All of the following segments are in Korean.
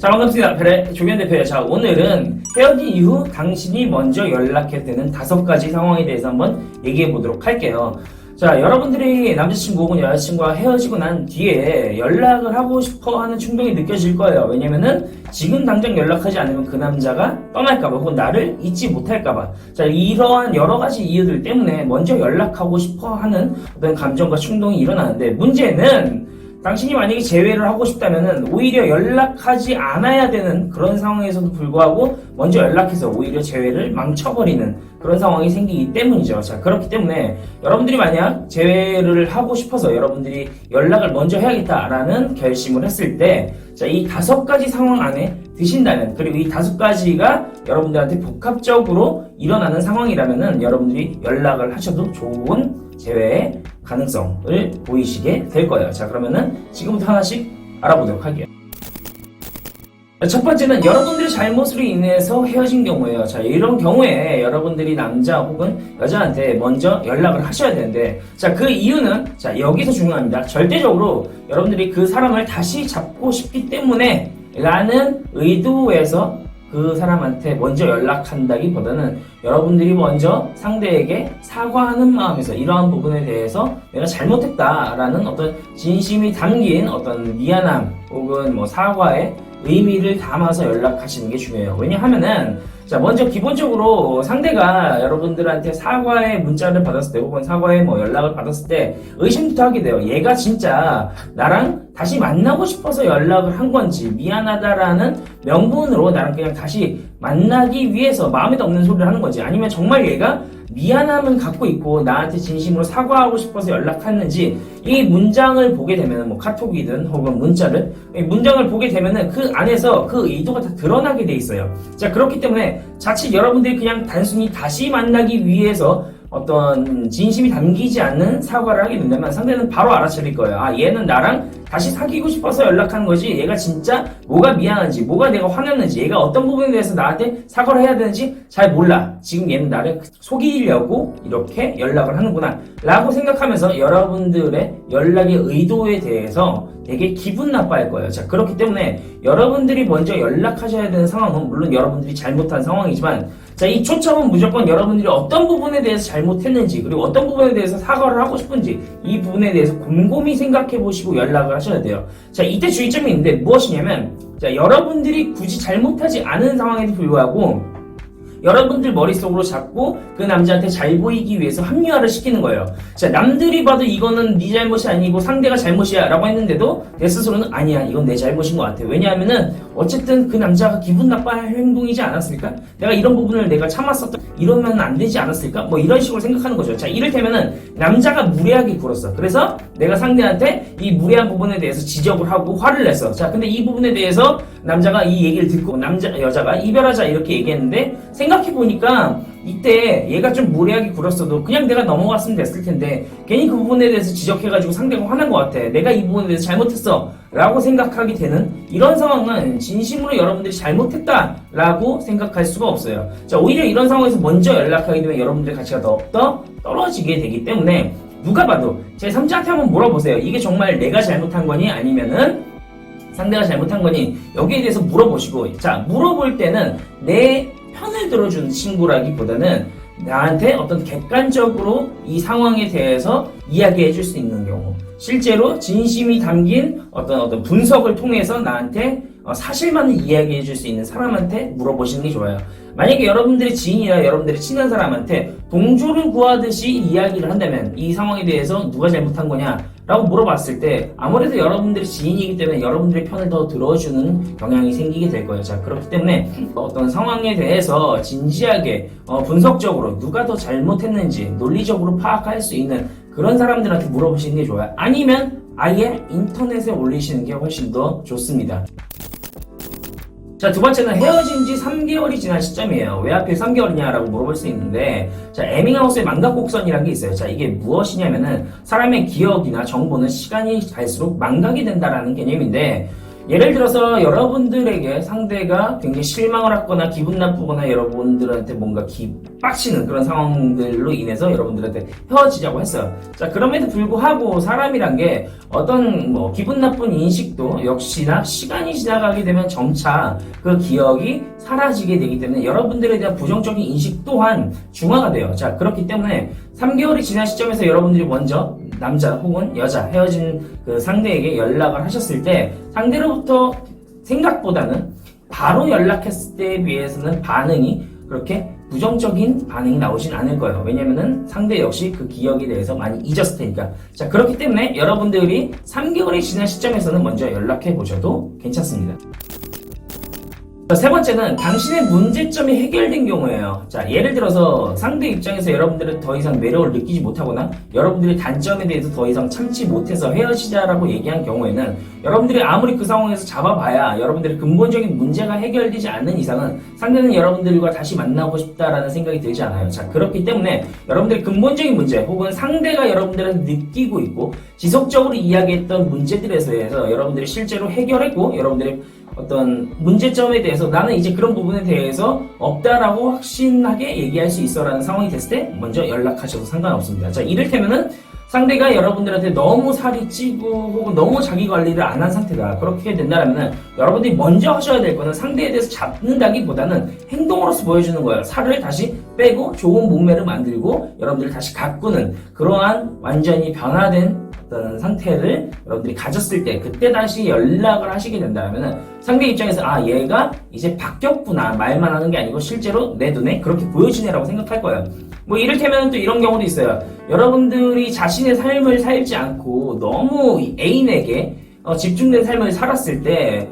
자, 반갑습니다. 별의 조견 대표예요. 자, 오늘은 헤어진 이후 당신이 먼저 연락해도 되는 5가지 상황에 대해서 한번 얘기해 보도록 할게요. 자, 여러분들이 남자친구 혹은 여자친구와 헤어지고 난 뒤에 연락을 하고 싶어 하는 충동이 느껴질 거예요. 왜냐면은 지금 당장 연락하지 않으면 그 남자가 떠날까봐 혹은 나를 잊지 못할까봐. 자, 이러한 여러 가지 이유들 때문에 먼저 연락하고 싶어 하는 어떤 감정과 충동이 일어나는데, 문제는 당신이 만약에 재회를 하고 싶다면은 오히려 연락하지 않아야 되는 그런 상황에서도 불구하고 먼저 연락해서 오히려 재회를 망쳐버리는 그런 상황이 생기기 때문이죠. 자, 그렇기 때문에 여러분들이 만약 재회를 하고 싶어서 여러분들이 연락을 먼저 해야겠다라는 결심을 했을 때, 자, 이 5가지 상황 안에 드신다면, 그리고 이 5가지가 여러분들한테 복합적으로 일어나는 상황이라면은 여러분들이 연락을 하셔도 좋은 재회의 가능성을 보이시게 될 거예요. 자, 그러면은 지금부터 하나씩 알아보도록 할게요. 첫 번째는 여러분들의 잘못으로 인해서 헤어진 경우예요. 자, 이런 경우에 여러분들이 남자 혹은 여자한테 먼저 연락을 하셔야 되는데, 자, 그 이유는, 자, 여기서 중요합니다. 절대적으로 여러분들이 그 사람을 다시 잡고 싶기 때문에 라는 의도에서 그 사람한테 먼저 연락한다기보다는 여러분들이 먼저 상대에게 사과하는 마음에서 이러한 부분에 대해서 내가 잘못했다라는 어떤 진심이 담긴 어떤 미안함 혹은 뭐 사과의 의미를 담아서 연락하시는 게 중요해요. 왜냐하면은, 자, 먼저 기본적으로 상대가 여러분들한테 사과의 문자를 받았을 때 혹은 사과의 뭐 연락을 받았을 때 의심부터 하게 돼요. 얘가 진짜 나랑 다시 만나고 싶어서 연락을 한 건지, 미안하다라는 명분으로 나랑 그냥 다시 만나기 위해서 마음에도 없는 소리를 하는 건지, 아니면 정말 얘가 미안함은 갖고 있고 나한테 진심으로 사과하고 싶어서 연락했는지, 이 문장을 보게 되면, 뭐 카톡이든 혹은 문자를, 이 문장을 보게 되면은 그 안에서 그 의도가 다 드러나게 돼 있어요. 자, 그렇기 때문에 자칫 여러분들이 그냥 단순히 다시 만나기 위해서 어떤 진심이 담기지 않는 사과를 하게 된다면 상대는 바로 알아차릴 거예요. 아, 얘는 나랑 다시 사귀고 싶어서 연락한 거지, 얘가 진짜 뭐가 미안한지, 뭐가 내가 화났는지, 얘가 어떤 부분에 대해서 나한테 사과를 해야 되는지 잘 몰라. 지금 얘는 나를 속이려고 이렇게 연락을 하는구나 라고 생각하면서 여러분들의 연락의 의도에 대해서 되게 기분 나빠할 거예요. 자, 그렇기 때문에 여러분들이 먼저 연락하셔야 되는 상황은 물론 여러분들이 잘못한 상황이지만, 자, 이 초점은 무조건 여러분들이 어떤 부분에 대해서 잘못했는지, 그리고 어떤 부분에 대해서 사과를 하고 싶은지, 이 부분에 대해서 곰곰이 생각해 보시고 연락을 하셔야 돼요. 자, 이때 주의점이 있는데 무엇이냐면, 자, 여러분들이 굳이 잘못하지 않은 상황에도 불구하고 여러분들 머릿속으로 잡고 그 남자한테 잘 보이기 위해서 합리화를 시키는 거예요. 자, 남들이 봐도 이거는 네 잘못이 아니고 상대가 잘못이야 라고 했는데도 내 스스로는 아니야, 이건 내 잘못인 것 같아. 왜냐하면은 어쨌든 그 남자가 기분 나빠할 행동이지 않았을까? 내가 이런 부분을 내가 참았었던, 이러면 안 되지 않았을까? 뭐 이런 식으로 생각하는 거죠. 자, 이를테면은 남자가 무례하게 굴었어. 그래서 내가 상대한테 이 무례한 부분에 대해서 지적을 하고 화를 냈어. 자, 근데 이 부분에 대해서 남자가 이 얘기를 듣고 여자가 이별하자 이렇게 얘기했는데, 생각해보니까 이때 얘가 좀 무례하게 굴었어도 그냥 내가 넘어갔으면 됐을 텐데 괜히 그 부분에 대해서 지적해가지고 상대가 화난 것 같아. 내가 이 부분에 대해서 잘못했어 라고 생각하게 되는 이런 상황은 진심으로 여러분들이 잘못했다 라고 생각할 수가 없어요. 자, 오히려 이런 상황에서 먼저 연락하게 되면 여러분들의 가치가 더 떨어지게 되기 때문에 누가 봐도 제 3자한테 한번 물어보세요. 이게 정말 내가 잘못한 거니 아니면은 상대가 잘못한 거니, 여기에 대해서 물어보시고, 자, 물어볼 때는 내 편을 들어주는 친구라기보다는 나한테 어떤 객관적으로 이 상황에 대해서 이야기해 줄 수 있는 경우, 실제로 진심이 담긴 어떤 분석을 통해서 나한테 사실만을 이야기해 줄 수 있는 사람한테 물어보시는 게 좋아요. 만약에 여러분들의 지인이나 여러분들의 친한 사람한테 동조를 구하듯이 이야기를 한다면 이 상황에 대해서 누가 잘못한 거냐 라고 물어봤을 때 아무래도 여러분들의 지인이기 때문에 여러분들의 편을 더 들어주는 경향이 생기게 될 거예요. 자, 그렇기 때문에 어떤 상황에 대해서 진지하게 분석적으로 누가 더 잘못했는지 논리적으로 파악할 수 있는 그런 사람들한테 물어보시는 게 좋아요. 아니면 아예 인터넷에 올리시는 게 훨씬 더 좋습니다. 자, 두 번째는 헤어진 지 3개월이 지난 시점이에요. 왜 하필 3개월이냐라고 물어볼 수 있는데, 자, 에밍하우스의 망각곡선이라는 게 있어요. 자, 이게 무엇이냐면은 사람의 기억이나 정보는 시간이 갈수록 망각이 된다라는 개념인데, 예를 들어서 여러분들에게 상대가 굉장히 실망을 하거나 기분 나쁘거나 여러분들한테 뭔가 빡치는 그런 상황들로 인해서 여러분들한테 헤어지자고 했어요. 자, 그럼에도 불구하고 사람이란 게 어떤 뭐 기분 나쁜 인식도 역시나 시간이 지나가게 되면 점차 그 기억이 사라지게 되기 때문에 여러분들에 대한 부정적인 인식 또한 중화가 돼요. 자, 그렇기 때문에 3개월이 지난 시점에서 여러분들이 먼저 남자 혹은 여자 헤어진 그 상대에게 연락을 하셨을 때 상대로부터 생각보다는 바로 연락했을 때에 비해서는 반응이 그렇게 부정적인 반응이 나오진 않을 거예요. 왜냐면은 상대 역시 그 기억에 대해서 많이 잊었을 테니까. 자, 그렇기 때문에 여러분들이 3개월이 지난 시점에서는 먼저 연락해 보셔도 괜찮습니다. 세 번째는 당신의 문제점이 해결된 경우예요. 자, 예를 들어서 상대 입장에서 여러분들은 더 이상 매력을 느끼지 못하거나 여러분들의 단점에 대해서 더 이상 참지 못해서 헤어지자라고 얘기한 경우에는 여러분들이 아무리 그 상황에서 잡아봐야 여러분들의 근본적인 문제가 해결되지 않는 이상은 상대는 여러분들과 다시 만나고 싶다라는 생각이 들지 않아요. 자, 그렇기 때문에 여러분들의 근본적인 문제 혹은 상대가 여러분들한테 느끼고 있고 지속적으로 이야기했던 문제들에서 여러분들이 실제로 해결했고 여러분들의 어떤 문제점에 대해서 나는 이제 그런 부분에 대해서 없다라고 확신하게 얘기할 수 있어라는 상황이 됐을 때 먼저 연락하셔도 상관없습니다. 자, 이를테면은 상대가 여러분들한테 너무 살이 찌고 혹은 너무 자기 관리를 안 한 상태다. 그렇게 된다면 여러분들이 먼저 하셔야 될 거는 상대에 대해서 잡는다기보다는 행동으로서 보여주는 거예요. 살을 다시 빼고 좋은 몸매를 만들고 여러분들을 다시 가꾸는 그러한 완전히 변화된 어떤 상태를 여러분들이 가졌을 때 그때 다시 연락을 하시게 된다면 상대 입장에서 아, 얘가 이제 바뀌었구나 말만 하는 게 아니고 실제로 내 눈에 그렇게 보여지네라고 생각할 거예요. 뭐 이를테면 또 이런 경우도 있어요. 여러분들이 자신의 삶을 살지 않고 너무 애인에게 집중된 삶을 살았을 때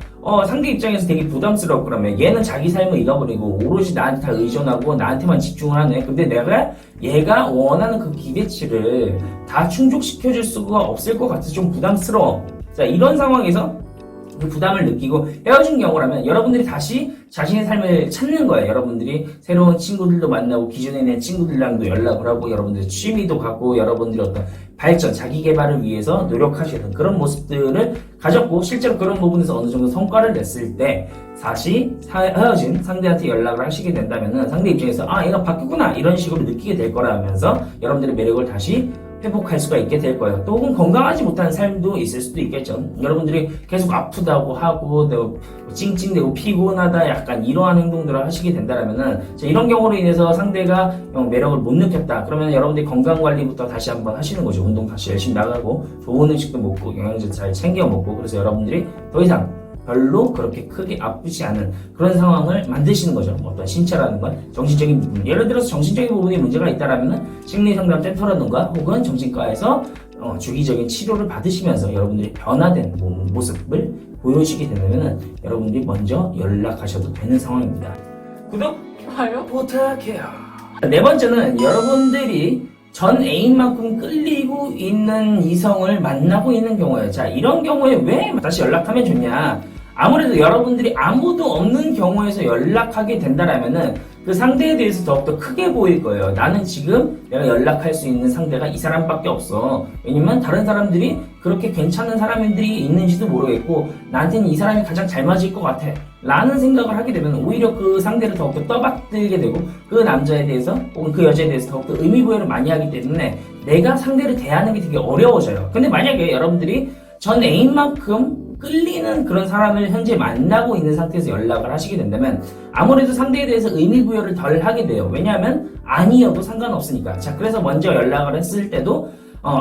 상대 입장에서 되게 부담스럽고 그러면 얘는 자기 삶을 잃어버리고 오로지 나한테 다 의존하고 나한테만 집중을 하네. 근데 내가 얘가 원하는 그 기대치를 다 충족시켜줄 수가 없을 것 같아서 좀 부담스러워. 자, 이런 상황에서 그 부담을 느끼고 헤어진 경우라면 여러분들이 다시 자신의 삶을 찾는 거예요. 여러분들이 새로운 친구들도 만나고 기존에 있는 친구들랑도 연락을 하고 여러분들의 취미도 갖고 여러분들의 어떤 발전, 자기 개발을 위해서 노력하시는 그런 모습들을 가졌고 실제로 그런 부분에서 어느 정도 성과를 냈을 때 다시 헤어진 상대한테 연락을 하시게 된다면 상대 입장에서 아, 얘가 바뀌었구나 이런 식으로 느끼게 될 거라면서 여러분들의 매력을 다시 회복할 수가 있게 될 거예요. 또 혹은 건강하지 못한 삶도 있을 수도 있겠죠. 여러분들이 계속 아프다고 하고 찡찡대고 피곤하다 약간 이러한 행동들을 하시게 된다면은 이런 경우로 인해서 상대가 매력을 못 느꼈다. 그러면 여러분들이 건강관리부터 다시 한번 하시는 거죠. 운동 다시 열심히 나가고 좋은 음식도 먹고 영양제 잘 챙겨 먹고 그래서 여러분들이 더 이상 별로 그렇게 크게 아프지 않은 그런 상황을 만드시는 거죠. 어떤 신체라는 건 정신적인 부분. 예를 들어서 정신적인 부분에 문제가 있다라면 심리상담센터라든가 혹은 정신과에서 주기적인 치료를 받으시면서 여러분들이 변화된 모습을 보여주시게 되면 여러분들이 먼저 연락하셔도 되는 상황입니다. 구독, 좋아요? 부탁해요. 네 번째는 여러분들이 전 애인만큼 끌리고 있는 이성을 만나고 있는 경우예요. 자, 이런 경우에 왜 다시 연락하면 좋냐? 아무래도 여러분들이 아무도 없는 경우에서 연락하게 된다라면은 그 상대에 대해서 더욱더 크게 보일 거예요. 나는 지금 내가 연락할 수 있는 상대가 이 사람밖에 없어. 왜냐면 다른 사람들이 그렇게 괜찮은 사람들이 있는지도 모르겠고 나한테는 이 사람이 가장 잘 맞을 것 같아 라는 생각을 하게 되면 오히려 그 상대를 더욱더 떠받들게 되고 그 남자에 대해서 혹은 그 여자에 대해서 더욱더 의미부여를 많이 하기 때문에 내가 상대를 대하는 게 되게 어려워져요. 근데 만약에 여러분들이 전 애인만큼 끌리는 그런 사람을 현재 만나고 있는 상태에서 연락을 하시게 된다면 아무래도 상대에 대해서 의미부여를 덜 하게 돼요. 왜냐하면 아니어도 상관없으니까. 자, 그래서 먼저 연락을 했을 때도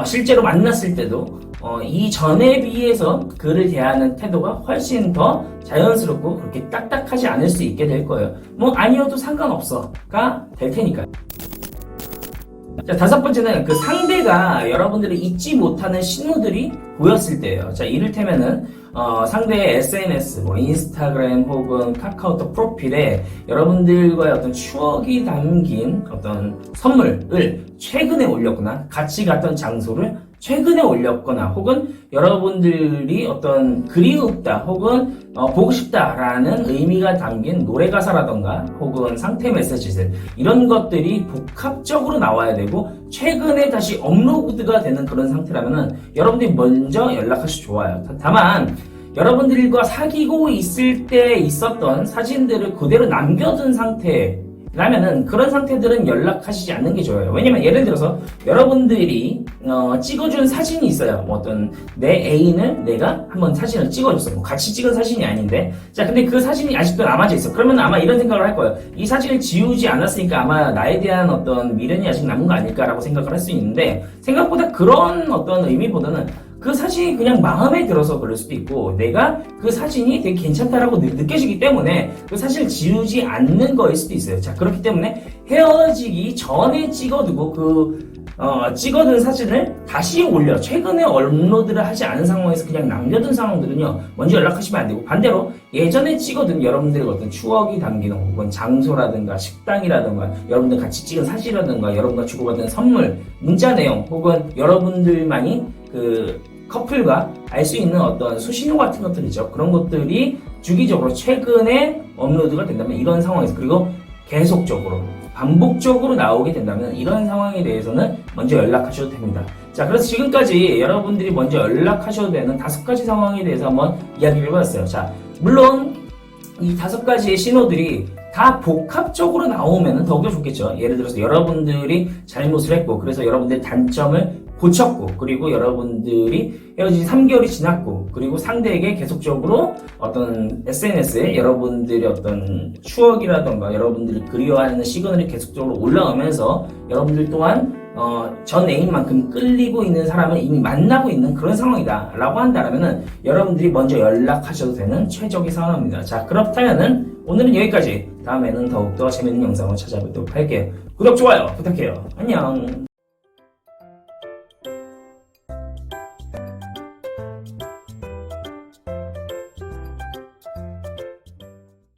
실제로 만났을 때도 이전에 비해서 그를 대하는 태도가 훨씬 더 자연스럽고 그렇게 딱딱하지 않을 수 있게 될 거예요. 뭐 아니어도 상관없어가 될 테니까요. 자, 다섯 번째는 그 상대가 여러분들을 잊지 못하는 신호들이 보였을 때예요. 자, 이를테면은 상대의 SNS, 인스타그램 혹은 카카오톡 프로필에 여러분들과의 어떤 추억이 담긴 어떤 선물을 최근에 올렸거나 같이 갔던 장소를 최근에 올렸거나 혹은 여러분들이 어떤 그리웠다 혹은 보고 싶다라는 의미가 담긴 노래 가사라던가 혹은 상태 메시지들 이런 것들이 복합적으로 나와야 되고 최근에 다시 업로드가 되는 그런 상태라면은 여러분들이 먼저 연락하시 좋아요. 다만 여러분들과 사귀고 있을 때 있었던 사진들을 그대로 남겨둔 상태라면은 그런 상태들은 연락하시지 않는 게 좋아요. 왜냐면 예를 들어서 여러분들이 찍어준 사진이 있어요. 뭐 어떤 내 애인을 내가 한번 사진을 찍어줬어. 뭐 같이 찍은 사진이 아닌데, 자 근데 그 사진이 아직도 남아져 있어. 그러면 아마 이런 생각을 할 거예요. 이 사진을 지우지 않았으니까 아마 나에 대한 어떤 미련이 아직 남은 거 아닐까라고 생각을 할 수 있는데, 생각보다 그런 어떤 의미보다는 그 사진이 그냥 마음에 들어서 그럴 수도 있고, 내가 그 사진이 되게 괜찮다라고 느껴지기 때문에 그 사진을 지우지 않는 거일 수도 있어요. 자, 그렇기 때문에 헤어지기 전에 찍어두고 찍어둔 사진을 다시 올려 최근에 업로드를 하지 않은 상황에서 그냥 남겨둔 상황들은요, 먼저 연락하시면 안 되고, 반대로 예전에 찍어둔 여러분들의 어떤 추억이 담기는 혹은 장소라든가 식당이라든가 여러분들 같이 찍은 사진이라든가 여러분과 주고받은 선물, 문자 내용 혹은 여러분들만이 그 커플과 알 수 있는 어떤 수신호 같은 것들이죠. 그런 것들이 주기적으로 최근에 업로드가 된다면, 이런 상황에서, 그리고 계속적으로 반복적으로 나오게 된다면 이런 상황에 대해서는 먼저 연락하셔도 됩니다. 자, 그래서 지금까지 여러분들이 먼저 연락하셔도 되는 5가지 상황에 대해서 한번 이야기를 해봤어요. 자, 물론 이 5가지의 신호들이 다 복합적으로 나오면 더욱더 좋겠죠. 예를 들어서 여러분들이 잘못을 했고, 그래서 여러분들의 단점을 고쳤고, 그리고 여러분들이 헤어진 3개월이 지났고, 그리고 상대에게 계속적으로 어떤 SNS에 여러분들의 어떤 추억이라던가 여러분들이 그리워하는 시그널이 계속적으로 올라오면서 여러분들 또한 전 애인만큼 끌리고 있는 사람을 이미 만나고 있는 그런 상황이다 라고 한다면은 여러분들이 먼저 연락하셔도 되는 최적의 상황입니다. 자, 그렇다면은 오늘은 여기까지. 다음에는 더욱더 재밌는 영상으로 찾아뵙도록 할게요. 구독, 좋아요 부탁해요. 안녕.